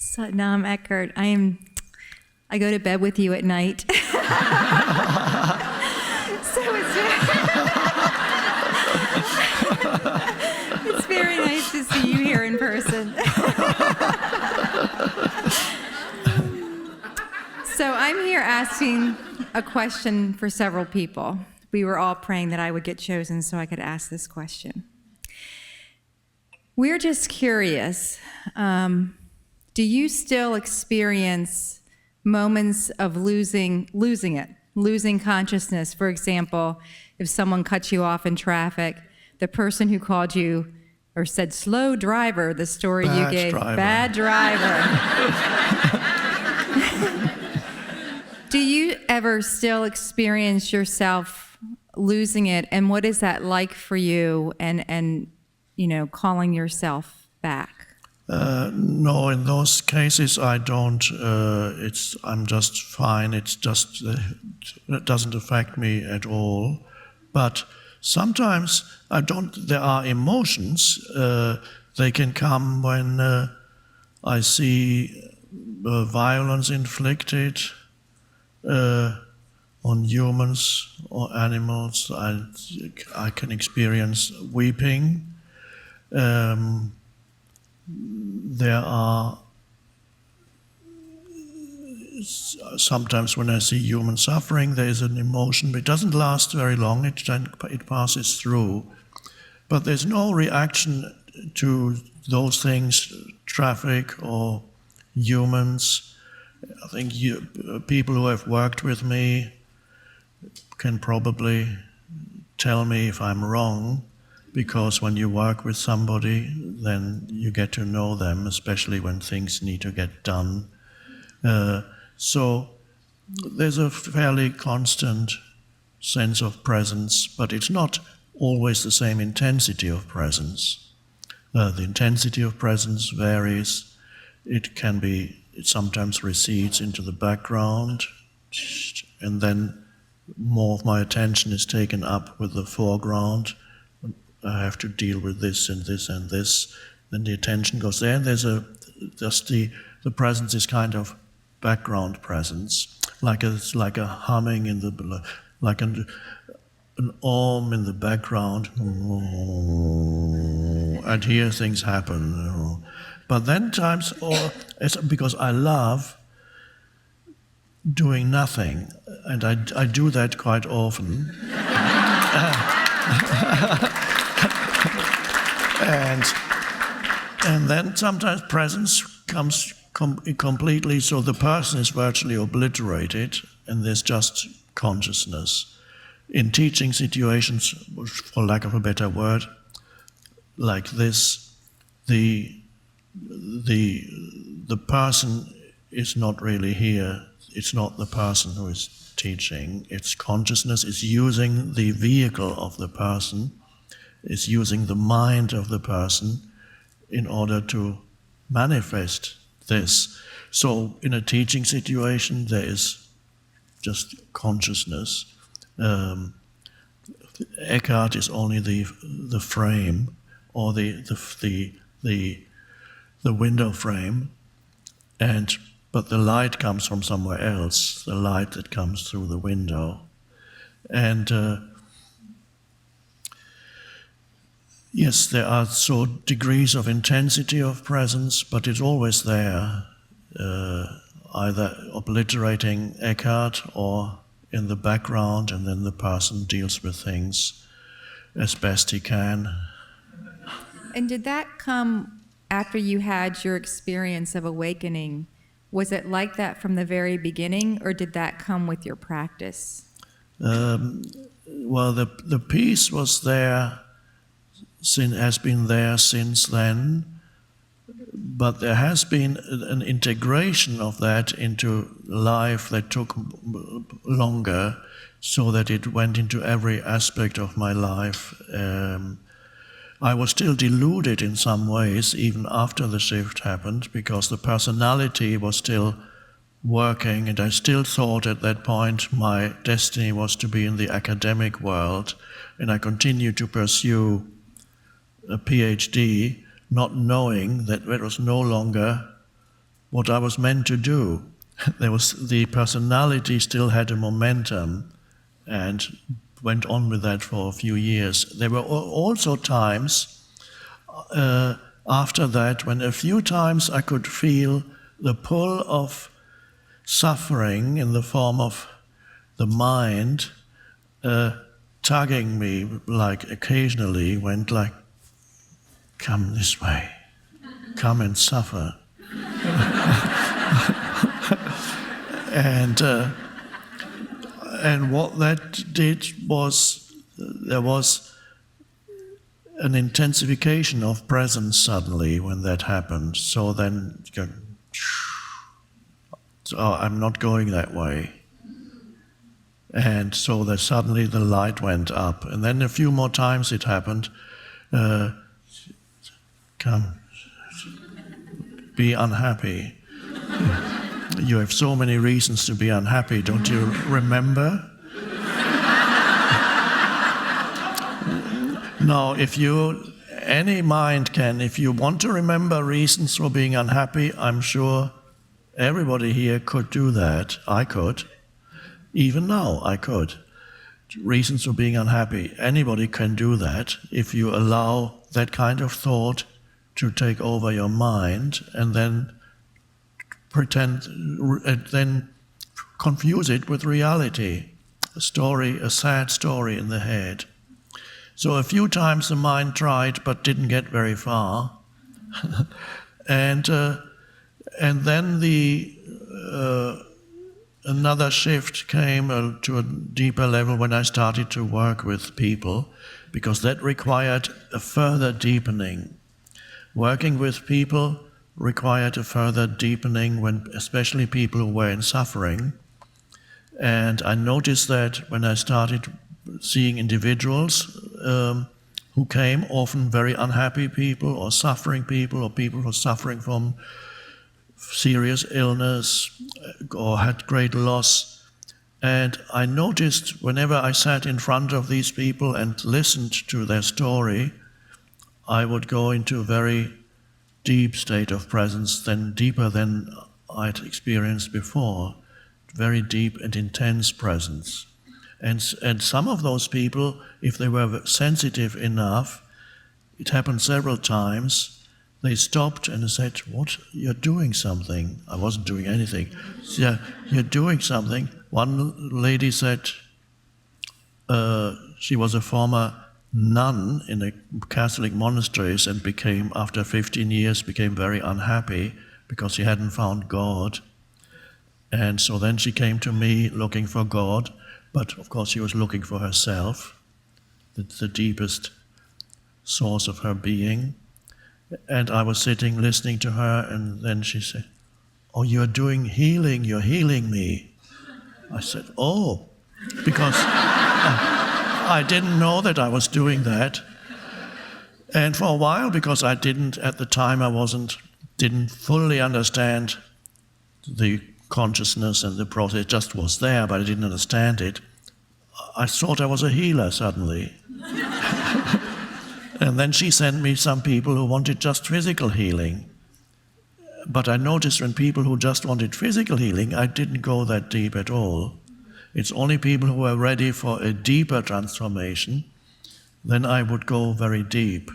So, no, I'm Eckhart. I go to bed with you at night. So it's very nice to see you here in person. So I'm here asking a question for several people. We were all praying that I would get chosen so I could ask this question. We're just curious. Do you still experience moments of losing consciousness? For example, if someone cuts you off in traffic, the person who called you or said slow driver, the story you gave, bad driver. Do you ever still experience yourself losing it? And what is that like for you and calling yourself back? No, in those cases I don't. I'm just fine. It doesn't affect me at all. But sometimes I don't. There are emotions. They can come when I see violence inflicted on humans or animals. I can experience weeping. There are sometimes when I see human suffering, there is an emotion, but it doesn't last very long, it passes through. But there's no reaction to those things, traffic or humans. I think people who have worked with me can probably tell me if I'm wrong. Because when you work with somebody, then you get to know them, especially when things need to get done. So there's a fairly constant sense of presence, but it's not always the same intensity of presence. The intensity of presence varies. It sometimes recedes into the background, and then more of my attention is taken up with the foreground. I have to deal with this and this and this. Then the attention goes there, and there's the presence is kind of background presence, like a humming in the, like an om in the background, and here things happen. But then times, because I love doing nothing, and I do that quite often. And then sometimes presence comes completely, so the person is virtually obliterated, and there's just consciousness. In teaching situations, for lack of a better word, like this, the person is not really here. It's not the person who is teaching. It's consciousness is using the vehicle of the person, is using the mind of the person in order to manifest this. So in a teaching situation, there is just consciousness. Eckhart is only the frame or the window frame, but the light comes from somewhere else. The light that comes through the window, and yes, there are degrees of intensity of presence, but it's always there, either obliterating Eckhart or in the background, and then the person deals with things as best he can. And did that come after you had your experience of awakening? Was it like that from the very beginning, or did that come with your practice? Well, the peace was there. Has been there since then, but there has been an integration of that into life that took longer, so that it went into every aspect of my life. I was still deluded in some ways, even after the shift happened, because the personality was still working, and I still thought at that point my destiny was to be in the academic world, and I continued to pursue a PhD, not knowing that it was no longer what I was meant to do. The personality still had a momentum and went on with that for a few years. There were also times after that when a few times I could feel the pull of suffering in the form of the mind tugging me, like occasionally went like, come this way, come and suffer. And what that did was, there was an intensification of presence suddenly when that happened. So then, so I'm not going that way. And so that suddenly the light went up. And then a few more times it happened. Come, be unhappy. You have so many reasons to be unhappy, don't you remember? No, any mind can, if you want to remember reasons for being unhappy, I'm sure everybody here could do that. I could. Even now, I could. Reasons for being unhappy. Anybody can do that if you allow that kind of thought to take over your mind and then then confuse it with reality. A sad story in the head. So a few times the mind tried but didn't get very far. and then another shift came to a deeper level when I started to work with people, because that required a further deepening. Working with people required a further deepening, especially people who were in suffering. And I noticed that when I started seeing individuals who came, often very unhappy people or suffering people or people who were suffering from serious illness or had great loss. And I noticed whenever I sat in front of these people and listened to their story, I would go into a very deep state of presence, then deeper than I'd experienced before, very deep and intense presence. And some of those people, if they were sensitive enough, it happened several times, they stopped and said, "What? You're doing something." I wasn't doing anything. "Yeah, you're doing something." One lady said, she was a former nun in a Catholic monasteries and after 15 years, became very unhappy because she hadn't found God. And so then she came to me looking for God, but of course she was looking for herself, the deepest source of her being. And I was sitting listening to her, and then she said, "Oh, you're doing healing, you're healing me." I said, "Oh," because I didn't know that I was doing that. And for a while, because at the time didn't fully understand the consciousness and the process, it just was there, but I didn't understand it. I thought I was a healer suddenly. And then she sent me some people who wanted just physical healing. But I noticed when people who just wanted physical healing, I didn't go that deep at all. It's only people who were ready for a deeper transformation, then I would go very deep.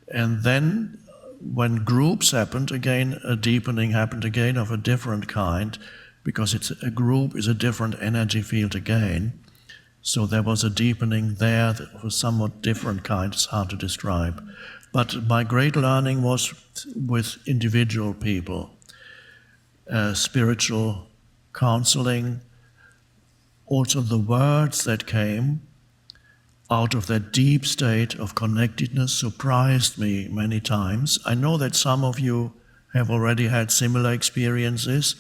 And then when groups happened, again, a deepening happened again of a different kind, because a group is a different energy field again. So there was a deepening there that was somewhat different kind. It's hard to describe. But my great learning was with individual people, spiritual counseling. Also the words that came out of that deep state of connectedness surprised me many times. I know that some of you have already had similar experiences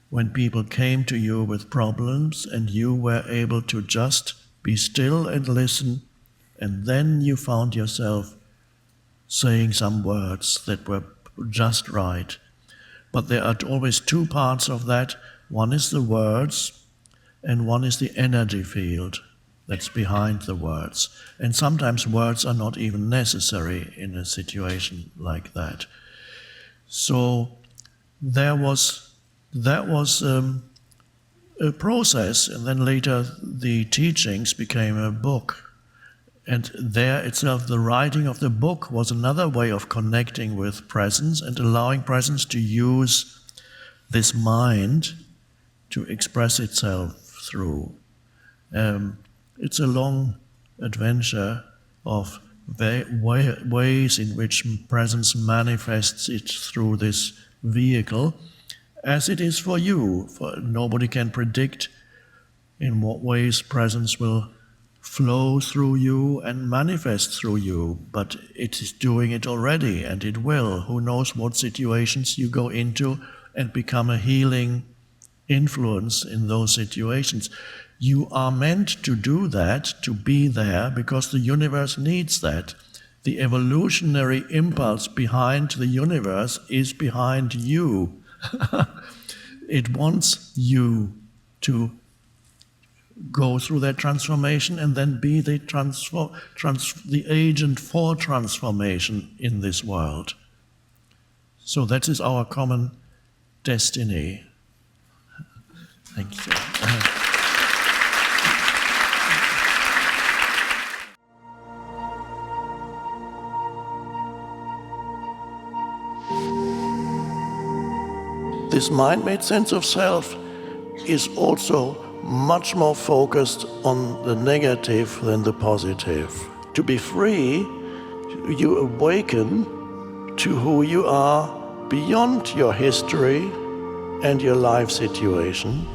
when people came to you with problems and you were able to just be still and listen, and then you found yourself saying some words that were just right. But there are always two parts of that. One is the words, and one is the energy field that's behind the words. And sometimes words are not even necessary in a situation like that. So there was that was a process, and then later the teachings became a book. And there itself, the writing of the book was another way of connecting with presence and allowing presence to use this mind to express itself through. It's a long adventure of ways in which presence manifests it through this vehicle, as it is for you. Nobody can predict in what ways presence will flow through you and manifest through you, but it is doing it already, and it will. Who knows what situations you go into and become a healing influence in those situations. You are meant to do that, to be there, because the universe needs that. The evolutionary impulse behind the universe is behind you. It wants you to go through that transformation and then be the agent for transformation in this world. So that is our common destiny. Thank you. This mind-made sense of self is also much more focused on the negative than the positive. To be free, you awaken to who you are beyond your history and your life situation.